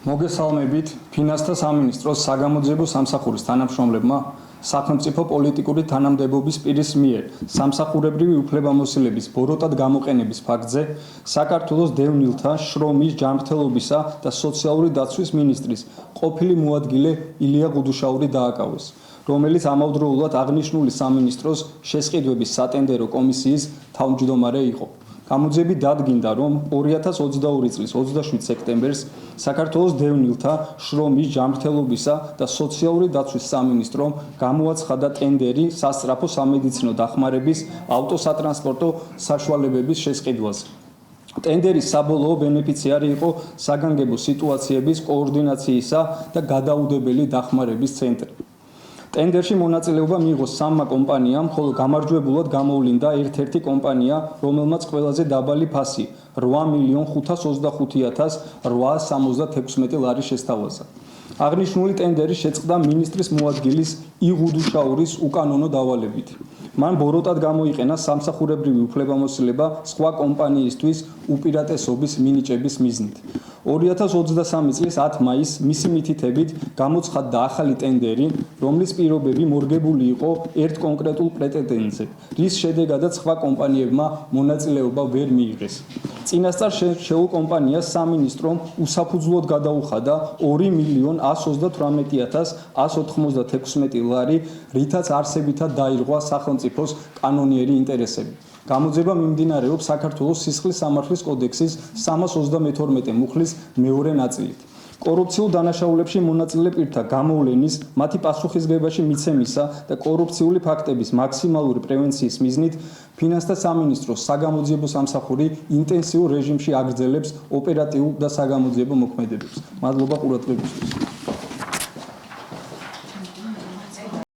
მოგესალმებით ფინანსთა სამინისტროს საგამოძიებო სამსახურის თანამშრომლებმა სახელმწიფო პოლიტიკური თანამდებობის პირის მიერ სამსახურებრივი უფლებამოსილების ბოროტად გამოყენების ფაქტზე საქართველოს დევნილთა შრომის ჯანმრთელობისა და სოციალური დაცვის მინისტრის ყოფილი მოადგილე ილია გუდუშაური დააკავეს, რომელიც ამავდროულად აღნიშნული სამინისტროს შესყიდვების სატენდერო კომისიის თავმჯდომარე იყო. გამოძიებით დადგინდა, რომ 2022 წლის 27 სექტემბერს საქართველოს დევნილთა შრომის ჯანმრთელობისა და სოციალური დაცვის სამინისტრომ გამოაცხადა ტენდერი სასწრაფო სამედიცინო დახმარების ავტოსატრანსპორტო საშუალებების შესყიდვაზე. ტენდერის საბოლოო ბენეფიციარი იყო საგანგებო სიტუაციების კოორდინაციისა და გადაუდებელი დახმარების ცენტრი. ტენდერში მონაწილეობა მიიღო 3 კომპანიამ, ხოლო გამარჯვებულად გამოვლინდა ერთ-ერთი კომპანია, რომელმაც ყველაზე დაბალი ფასი 8,525,876 ლარი შესთავაზა. აღნიშნული ტენდერი შეწყდა მინისტრის მოადგილის იგუდუშაურის უკანონო დავალებით. მან ბოროტად გამოიყენა სამსახურებრივი უფლებამოსილება სხვა კომპანიისთვის უპირატესობის მინიჭების მიზნით. 2023 წლის 10 მაისს მისი მითითებით გამოცხადდა ახალი ტენდერი, რომლის პირობები მორგებული იყო ერთ კონკრეტულ პრეტენდენტზე, რის შედეგადაც სხვა კომპანიებმა მონაწილეობა ვერ მიიღეს. წინასწარ შეულ კომპანიას სამინისტრომ უსაფუძვლოდ გადაუხადა 2,198,196 ლარი, რითაც არსებითად დაირღვა სახელმწიფოს კანონიერი ინტერესები. გამოძიება მიმდინარეობს საქართველოს სისხლის სამართლის კოდექსის 322 მუხლის მეორე ნაწილით. კორუფციულ დანაშაულებში მონაწილე პირთა გამოვლენის, მათი პასუხისგებაში მიცემისა და კორუფციული ფაქტების მაქსიმალური პრევენციის მიზნით ფინანსთა სამინისტროს საგამოძიებო სამსახური ინტენსიურ რეჟიმში აგრძელებს ოპერატიულ და საგამოძიებო მოქმედებებს. მადლობა ყურადღებისთვის.